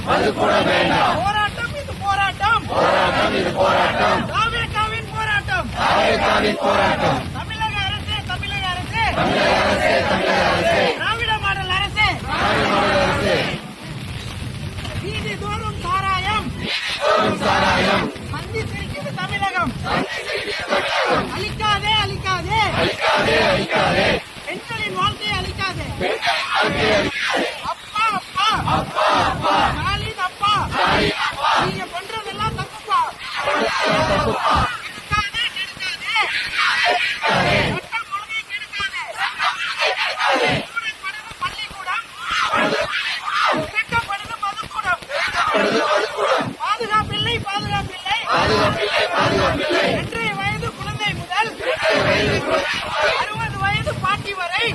போராட்டம் இது போராட்டம், தாவேகாவின் போராட்டம். தமிழக அரசு, திராவிட மாடல் அரசு, வீதி தோறும் சாராயம், மந்தி சிரிக்குது தமிழகம். அழிக்காதே, பெண்களின் வாழ்க்கையை அழிக்காதே. அப்பா ஸ்டாலின் அப்பா, நீங்க பண்றதெல்லாம் தப்புப்பா. கெடுக்காதே, சட்டம் ஒழுங்கை கெடுக்காதே. மூடப்படுது பள்ளிக்கூடம், திட்டப்படுது மதுக்கூடம். பாதுகாப்பில்லை 8 வயது குழந்தை முதல் 60 வயது பாட்டி வரை